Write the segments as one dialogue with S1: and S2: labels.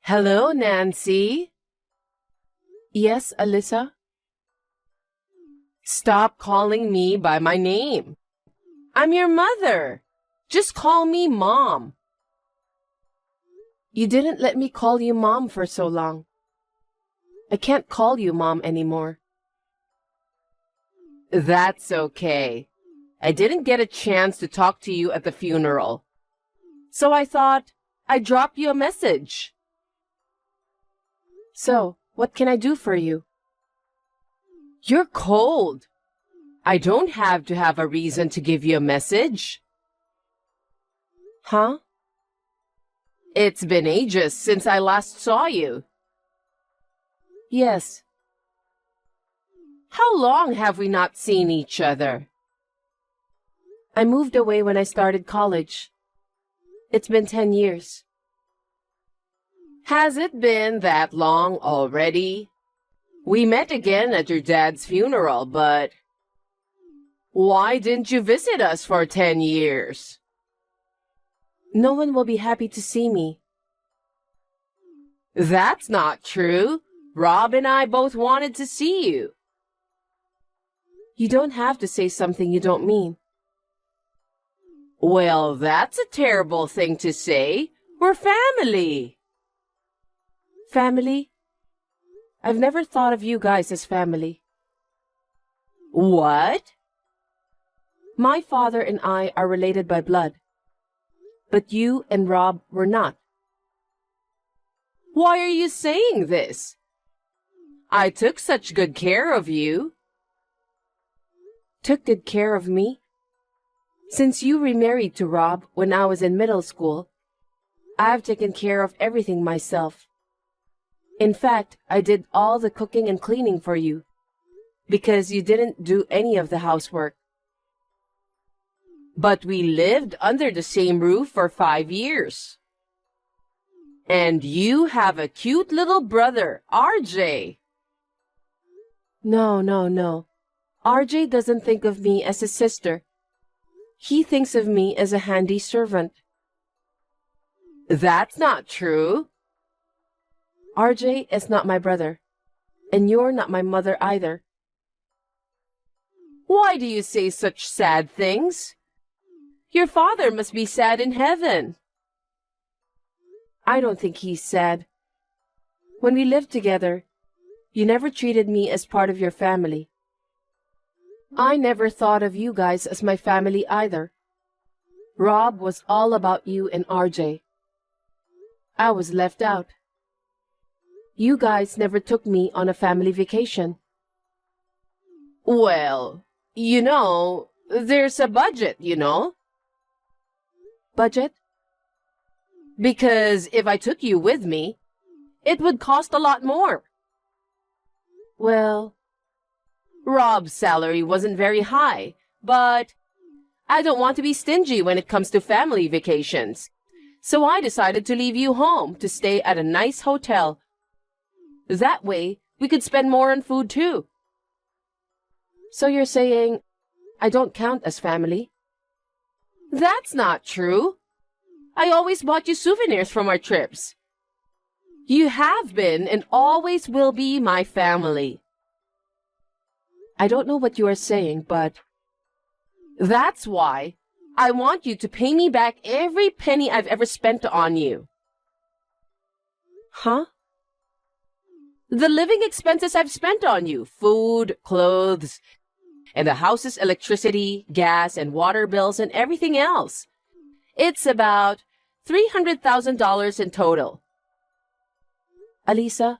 S1: Hello, Nancy. Yes, Alyssa? Stop calling me by my name. I'm your mother. Just call me Mom. You didn't let me call you Mom for so long. I can't call you Mom anymore. That's okay. I didn't get a chance to talk to you at the funeral. So I thought I'd drop you a message. So, what can I do for you? You're cold. I don't have to have a reason to give you a message. Huh? It's been ages since I last saw you. Yes. How long have we not seen each other? I moved away when I started college. It's been 10 years. Has it been that long already? We met again at your dad's funeral, but why didn't you visit us for 10 years? No one will be happy to see me. That's not true. Rob and I both wanted to see you. You don't have to say something you don't mean. Well, that's a terrible thing to say. We're family. Family? I've never thought of you guys as family. What? My father and I are related by blood. But you and Rob were not. Why are you saying this? I took such good care of you. Took good care of me? Since you remarried to Rob when I was in middle school, I've taken care of everything myself. In fact, I did all the cooking and cleaning for you, because you didn't do any of the housework. But we lived under the same roof for 5 years. And you have a cute little brother, RJ. No. RJ doesn't think of me as a sister. He thinks of me as a handy servant. That's not true. RJ is not my brother, and you're not my mother either. Why do you say such sad things? Your father must be sad in heaven. I don't think he's sad. When we lived together, you never treated me as part of your family. I never thought of you guys as my family either. Rob was all about you and RJ. I was left out. You guys never took me on a family vacation. Well, there's a budget, Budget? Because if I took you with me, it would cost a lot more. Well, Rob's salary wasn't very high, but I don't want to be stingy when it comes to family vacations. So I decided to leave you home to stay at a nice hotel. That way, we could spend more on food too. So you're saying I don't count as family? That's not true. I always bought you souvenirs from our trips. You have been and always will be my family. I don't know what you are saying, but that's why I want you to pay me back every penny I've ever spent on you. Huh? The living expenses I've spent on you, food, clothes, and the house's electricity, gas, and water bills and everything else. It's about $300,000 in total. Alisa,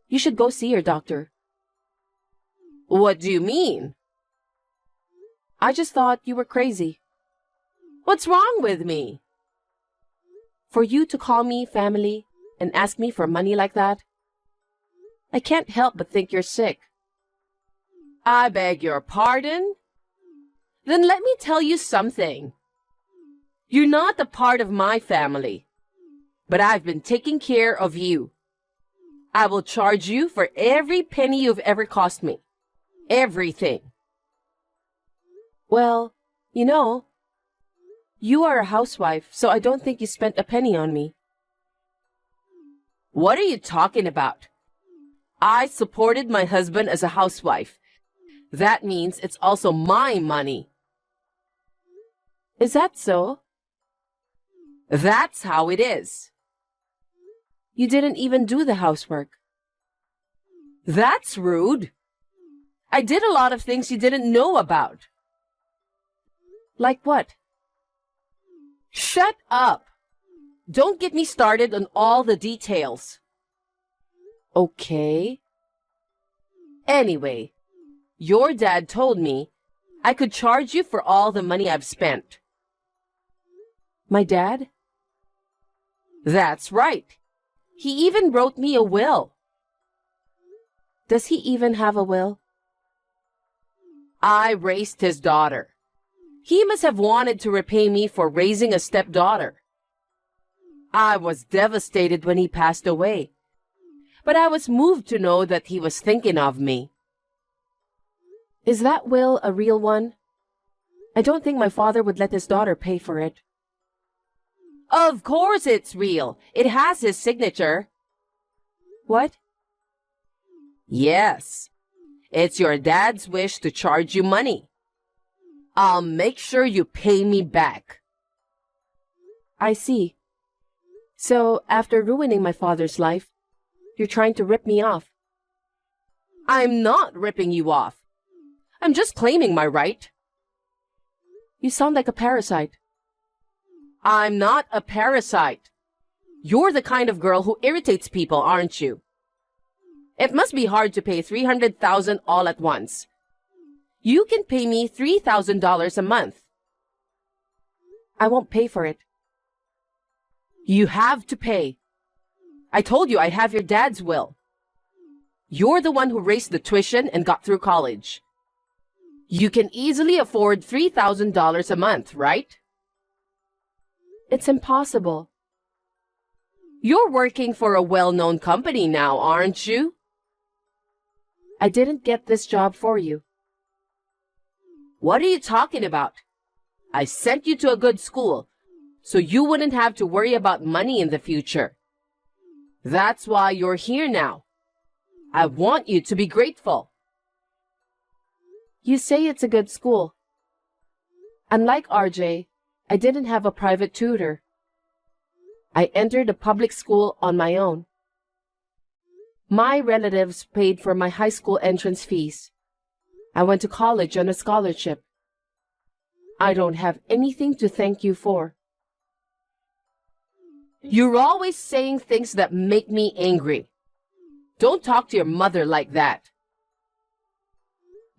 S1: you should go see your doctor. What do you mean? I just thought you were crazy. What's wrong with me? For you to call me family and ask me for money like that, I can't help but think you're sick. I beg your pardon? Then let me tell you something. You're not a part of my family, but I've been taking care of you. I will charge you for every penny you've ever cost me. Everything. Well, you are a housewife, so I don't think you spent a penny on me. What are you talking about? I supported my husband as a housewife. That means it's also my money.
S2: Is that so?
S1: That's how it is.
S2: You didn't even do the housework.
S1: That's rude. I did a lot of things you didn't know about.
S2: Like what?
S1: Shut up. Don't get me started on all the details.
S2: Okay.
S1: Anyway, your dad told me I could charge you for all the money I've spent.
S2: My dad?
S1: That's right. He even wrote me a will.
S2: Does he even have a will?
S1: I raised his daughter. He must have wanted to repay me for raising a stepdaughter. I was devastated when he passed away, but I was moved to know that he was thinking of me.
S2: Is that will a real one? I don't think my father would let his daughter pay for it.
S1: Of course it's real. It has his signature.
S2: What?
S1: Yes. It's your dad's wish to charge you money. I'll make sure you pay me back.
S2: I see. So, after ruining my father's life, you're trying to rip me off.
S1: I'm not ripping you off. I'm just claiming my right.
S2: You sound like a parasite.
S1: I'm not a parasite. You're the kind of girl who irritates people, aren't you? It must be hard to pay $300,000 all at once. You can pay me $3,000 a month.
S2: I won't pay for it.
S1: You have to pay. I told you I have your dad's will. You're the one who raised the tuition and got through college. You can easily afford $3,000 a month, right?
S2: It's impossible.
S1: You're working for a well-known company now, aren't you?
S2: I didn't get this job for you.
S1: What are you talking about? I sent you to a good school, so you wouldn't have to worry about money in the future. That's why you're here now. I want you to be grateful.
S2: You say it's a good school. Unlike RJ, I didn't have a private tutor. I entered a public school on my own. My relatives paid for my high school entrance fees. I went to college on a scholarship. I don't have anything to thank you for.
S1: You're always saying things that make me angry. Don't talk to your mother like that.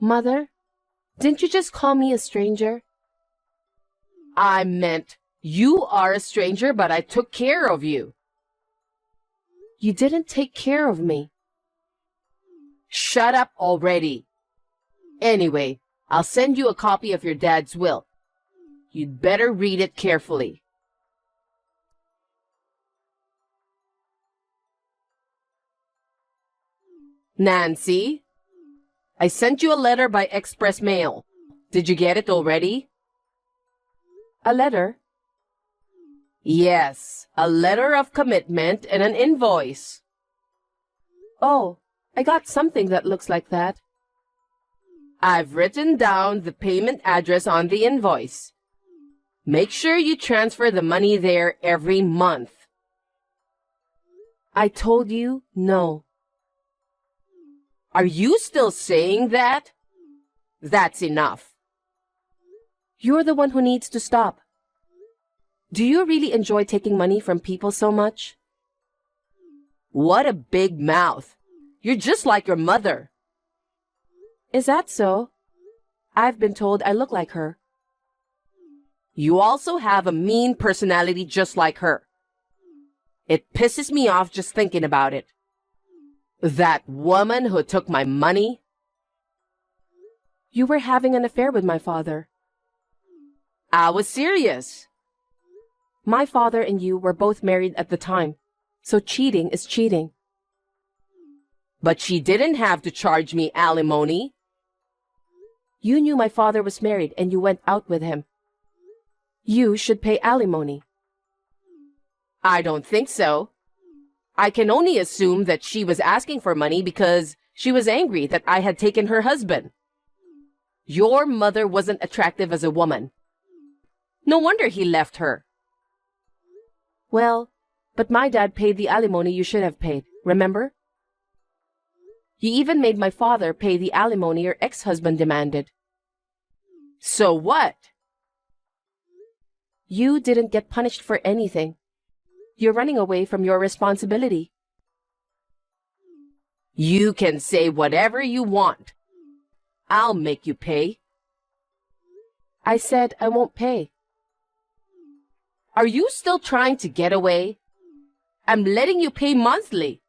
S2: Mother, didn't you just call me a stranger?
S1: I meant you are a stranger, but I took care of you.
S2: You didn't take care of me.
S1: Shut up already. Anyway, I'll send you a copy of your dad's will. You'd better read it carefully. Nancy, I sent you a letter by express mail. Did you get it already?
S2: A letter?
S1: Yes, a letter of commitment and an invoice.
S2: Oh, I got something that looks like that.
S1: I've written down the payment address on the invoice. Make sure you transfer the money there every month.
S2: I told you no.
S1: Are you still saying that? That's enough.
S2: You're the one who needs to stop. Do you really enjoy taking money from people so much?
S1: What a big mouth. You're just like your mother.
S2: Is that so? I've been told I look like her.
S1: You also have a mean personality just like her. It pisses me off just thinking about it. That woman who took my money.
S2: You were having an affair with my father.
S1: I was serious.
S2: My father and you were both married at the time, so cheating is cheating.
S1: But she didn't have to charge me alimony.
S2: You knew my father was married and you went out with him. You should pay alimony.
S1: I don't think so. I can only assume that she was asking for money because she was angry that I had taken her husband. Your mother wasn't attractive as a woman. No wonder he left her.
S2: Well, but my dad paid the alimony you should have paid, remember? You even made my father pay the alimony your ex-husband demanded.
S1: So what?
S2: You didn't get punished for anything. You're running away from your responsibility.
S1: You can say whatever you want. I'll make you pay.
S2: I said I won't pay.
S1: Are you still trying to get away? I'm letting you pay monthly.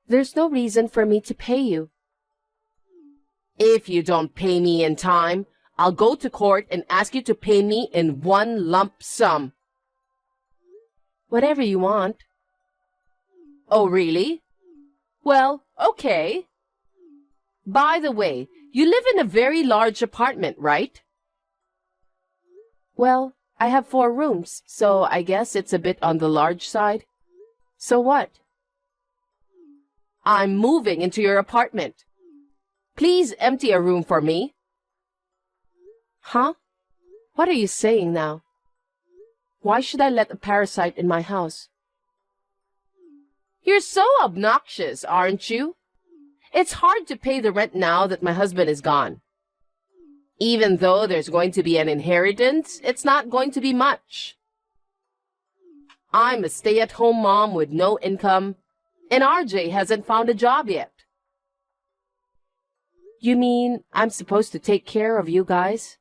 S2: There's no reason for me to pay you.
S1: If you don't pay me in time, I'll go to court and ask you to pay me in one lump sum.
S2: Whatever you want.
S1: Oh, really? Well, okay. By the way, you live in a very large apartment, right?
S2: Well, I have 4 rooms, so I guess it's a bit on the large side. So what?
S1: I'm moving into your apartment. Please empty a room for me.
S2: Huh? What are you saying now? Why should I let a parasite in my house?
S1: You're so obnoxious, aren't you? It's hard to pay the rent now that my husband is gone. Even though there's going to be an inheritance, it's not going to be much. I'm a stay-at-home mom with no income, and RJ hasn't found a job yet.
S2: You mean I'm supposed to take care of you guys?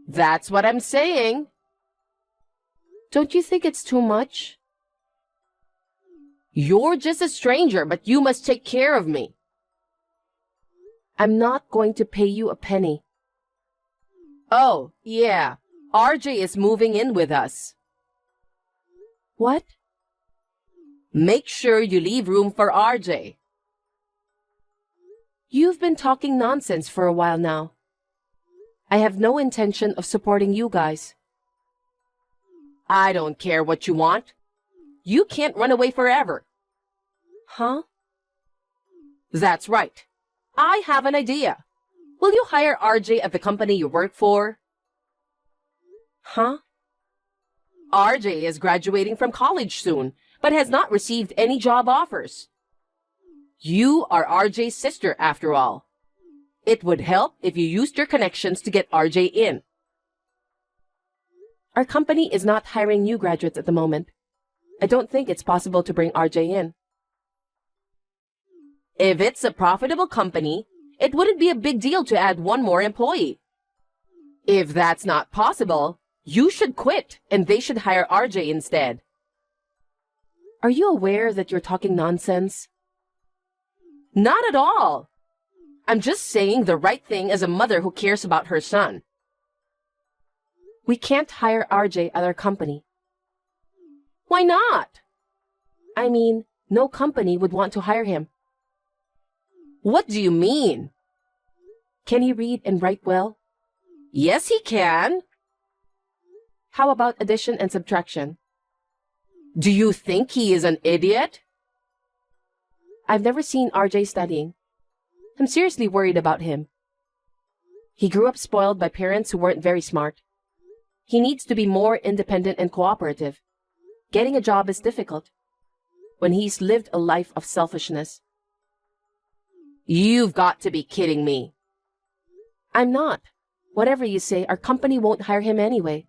S1: That's what I'm saying.
S2: Don't you think it's too much?
S1: You're just a stranger, but you must take care of me.
S2: I'm not going to pay you a penny.
S1: Oh, yeah. RJ is moving in with us.
S2: What?
S1: Make sure you leave room for RJ.
S2: You've been talking nonsense for a while now. I have no intention of supporting you guys.
S1: I don't care what you want. You can't run away forever.
S2: Huh?
S1: That's right. I have an idea. Will you hire RJ at the company you work for?
S2: Huh?
S1: RJ is graduating from college soon, but has not received any job offers. You are RJ's sister, after all. It would help if you used your connections to get RJ in.
S2: Our company is not hiring new graduates at the moment. I don't think it's possible to bring RJ in.
S1: If it's a profitable company, it wouldn't be a big deal to add one more employee. If that's not possible, you should quit and they should hire RJ instead.
S2: Are you aware that you're talking nonsense?
S1: Not at all. I'm just saying the right thing as a mother who cares about her son.
S2: We can't hire RJ at our company.
S1: Why not?
S2: I mean, no company would want to hire him.
S1: What do you mean?
S2: Can he read and write well?
S1: Yes, he can.
S2: How about addition and subtraction?
S1: Do you think he is an idiot?
S2: I've never seen RJ studying. I'm seriously worried about him. He grew up spoiled by parents who weren't very smart. He needs to be more independent and cooperative. Getting a job is difficult when he's lived a life of selfishness.
S1: You've got to be kidding me.
S2: I'm not. Whatever you say, our company won't hire him anyway.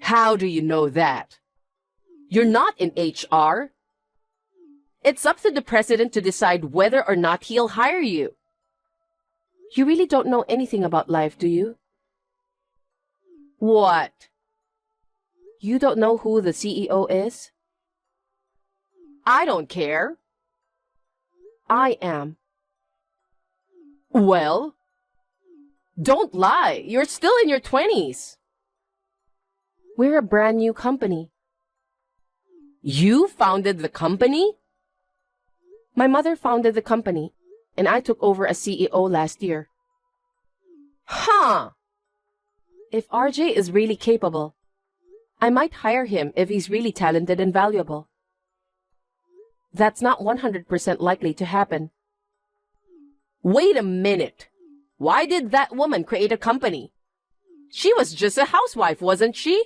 S1: How do you know that? You're not in HR. It's up to the president to decide whether or not he'll hire you.
S2: You really don't know anything about life, do you?
S1: What?
S2: You don't know who the CEO is?
S1: I don't care.
S2: I am.
S1: Well, don't lie. You're still in your 20s.
S2: We're a brand new company.
S1: You founded the company?
S2: My mother founded the company, and I took over as CEO last year.
S1: Huh.
S2: If RJ is really capable, I might hire him if he's really talented and valuable. That's not 100% likely to happen.
S1: Wait a minute. Why did that woman create a company? She was just a housewife, wasn't she?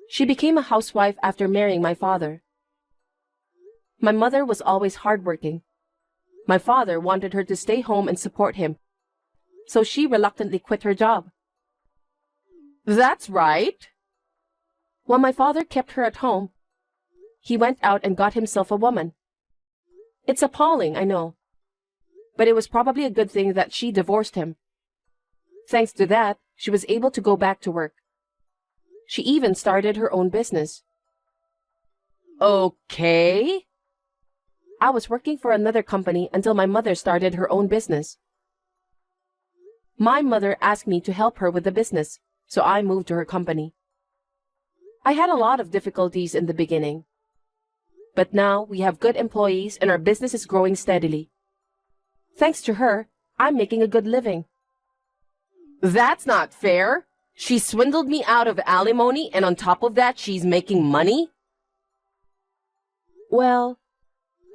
S2: She became a housewife after marrying my father. My mother was always hardworking. My father wanted her to stay home and support him, so she reluctantly quit her job.
S1: That's right.
S2: While my father kept her at home, he went out and got himself a woman. It's appalling, I know. But it was probably a good thing that she divorced him. Thanks to that, she was able to go back to work. She even started her own business.
S1: Okay.
S2: I was working for another company until my mother started her own business. My mother asked me to help her with the business, so I moved to her company. I had a lot of difficulties in the beginning. But now we have good employees and our business is growing steadily. Thanks to her, I'm making a good living.
S1: That's not fair. She swindled me out of alimony, and on top of that, she's making money?
S2: Well,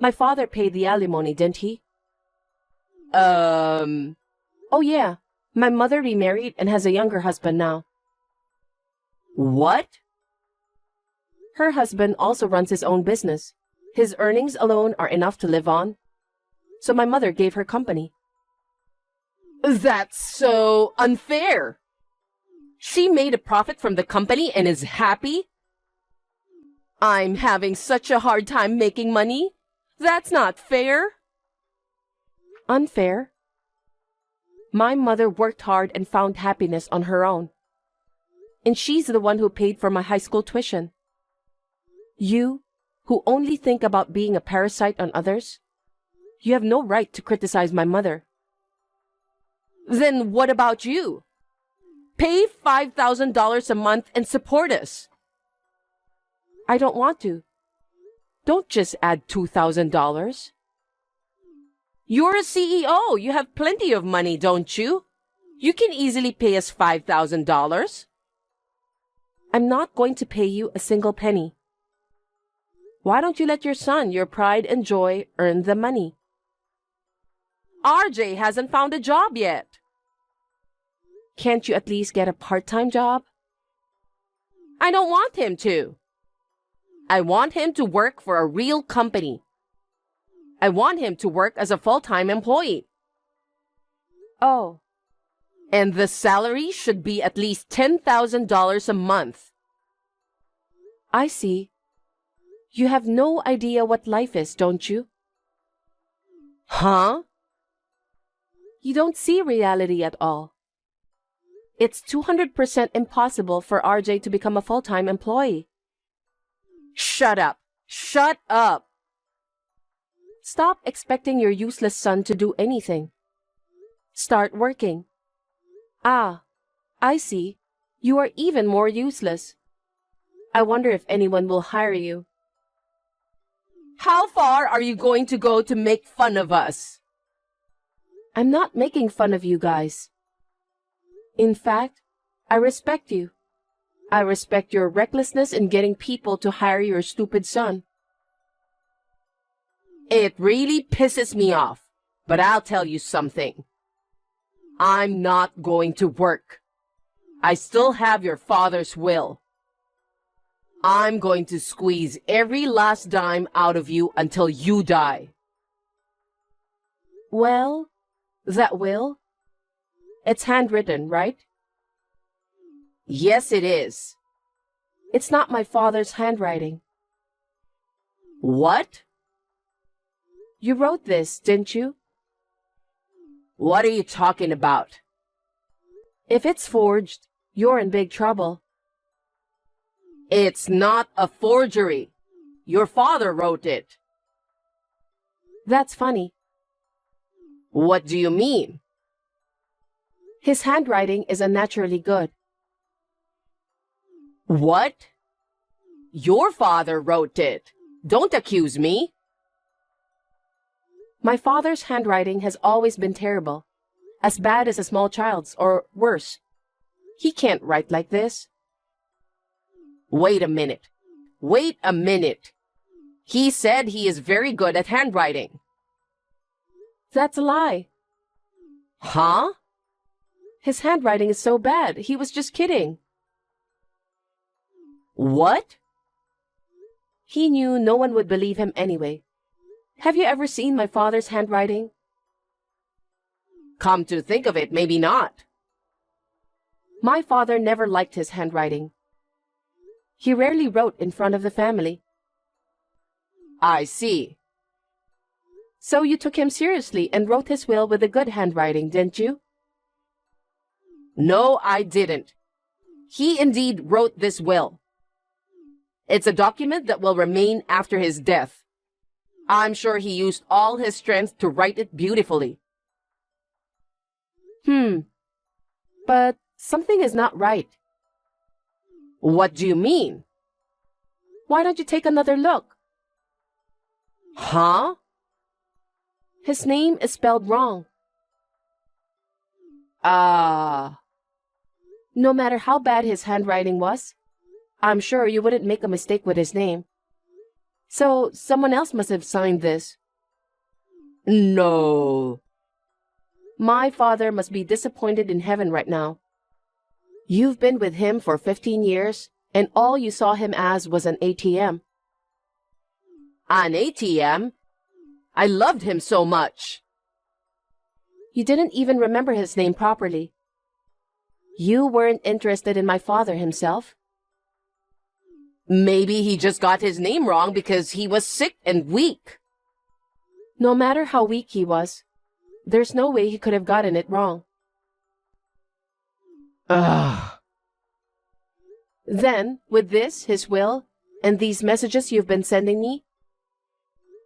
S2: my father paid the alimony, didn't he? Oh yeah, my mother remarried and has a younger husband now.
S1: What?
S2: Her husband also runs his own business. His earnings alone are enough to live on. So my mother gave her company.
S1: That's so unfair. She made a profit from the company and is happy? I'm having such a hard time making money. That's not fair.
S2: Unfair? My mother worked hard and found happiness on her own. And she's the one who paid for my high school tuition. You, who only think about being a parasite on others, you have no right to criticize my mother.
S1: Then what about you? Pay $5,000 a month and support us.
S2: I don't want to. Don't just add $2,000.
S1: You're a CEO. You have plenty of money, don't you? You can easily pay us $5,000.
S2: I'm not going to pay you a single penny. Why don't you let your son, your pride and joy, earn the money?
S1: RJ hasn't found a job yet.
S2: Can't you at least get a part-time job?
S1: I don't want him to. I want him to work for a real company. I want him to work as a full-time employee.
S2: Oh.
S1: And the salary should be at least $10,000 a month.
S2: I see. You have no idea what life is, don't you?
S1: Huh?
S2: You don't see reality at all. It's 200% impossible for RJ to become a full-time employee.
S1: Shut up. Shut up.
S2: Stop expecting your useless son to do anything. Start working. Ah, I see. You are even more useless. I wonder if anyone will hire you.
S1: How far are you going to go to make fun of us?
S2: I'm not making fun of you guys. In fact, I respect you. I respect your recklessness in getting people to hire your stupid son.
S1: It really pisses me off, but I'll tell you something. I'm not going to work. I still have your father's will. I'm going to squeeze every last dime out of you until you die.
S2: Well, that will? It's handwritten, right?
S1: Yes, it is.
S2: It's not my father's handwriting.
S1: What?
S2: You wrote this, didn't you?
S1: What are you talking about?
S2: If it's forged, you're in big trouble.
S1: It's not a forgery. Your father wrote it.
S2: That's funny.
S1: What do you mean?
S2: His handwriting is unnaturally good.
S1: What? Your father wrote it. Don't accuse me.
S2: My father's handwriting has always been terrible, as bad as a small child's, or worse. He can't write like this.
S1: Wait a minute. Wait a minute. He said he is very good at handwriting.
S2: That's a lie.
S1: Huh?
S2: His handwriting is so bad. He was just kidding.
S1: What?
S2: He knew no one would believe him anyway. Have you ever seen my father's handwriting?
S1: Come to think of it, maybe not.
S2: My father never liked his handwriting. He rarely wrote in front of the family.
S1: I see.
S2: So you took him seriously and wrote his will with a good handwriting, didn't you?
S1: No, I didn't. He indeed wrote this will. It's a document that will remain after his death. I'm sure he used all his strength to write it beautifully.
S2: But something is not right.
S1: What do you mean?
S2: Why don't you take another look?
S1: Huh?
S2: His name is spelled wrong. No matter how bad his handwriting was, I'm sure you wouldn't make a mistake with his name. So someone else must have signed this.
S1: No.
S2: My father must be disappointed in heaven right now. You've been with him for 15 years, and all you saw him as was an ATM.
S1: An ATM? I loved him so much.
S2: You didn't even remember his name properly. You weren't interested in my father himself.
S1: Maybe he just got his name wrong because he was sick and weak.
S2: No matter how weak he was, there's no way he could have gotten it wrong.
S1: Ugh.
S2: Then, with this, his will, and these messages you've been sending me,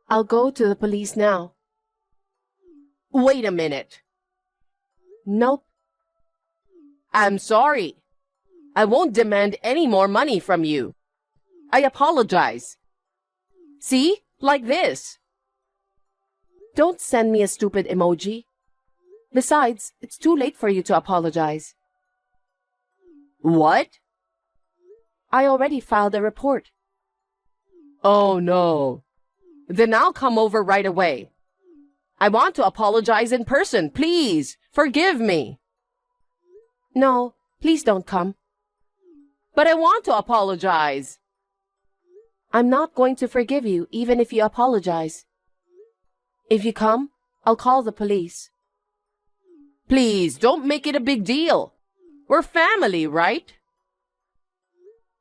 S2: I'll go to the police now.
S1: Wait a minute.
S2: Nope.
S1: I'm sorry. I won't demand any more money from you. I apologize. See? Like this.
S2: Don't send me a stupid emoji. Besides, it's too late for you to apologize.
S1: What?
S2: I already filed a report.
S1: Oh no. Then I'll come over right away. I want to apologize in person, please. Forgive me.
S2: No, please don't come.
S1: But I want to apologize.
S2: I'm not going to forgive you even if you apologize. If you come, I'll call the police.
S1: Please, don't make it a big deal. We're family, right?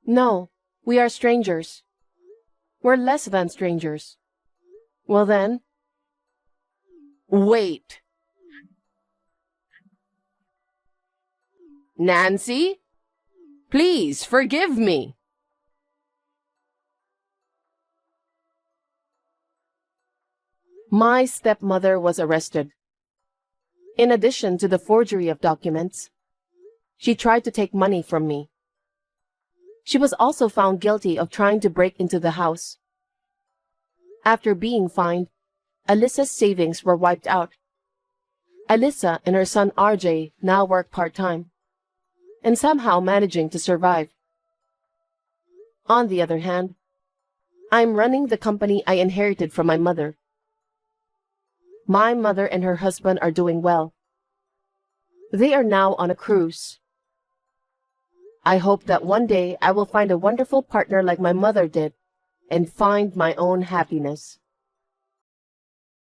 S2: No, we are strangers. We're less than strangers. Well then.
S1: Wait. Nancy? Please, forgive me.
S2: My stepmother was arrested. In addition to the forgery of documents, she tried to take money from me. She was also found guilty of trying to break into the house. After being fined, Alyssa's savings were wiped out. Alyssa and her son RJ now work part-time, and somehow managing to survive. On the other hand, I'm running the company I inherited from my mother. My mother and her husband are doing well. They are now on a cruise. I hope that one day I will find a wonderful partner like my mother did and find my own happiness.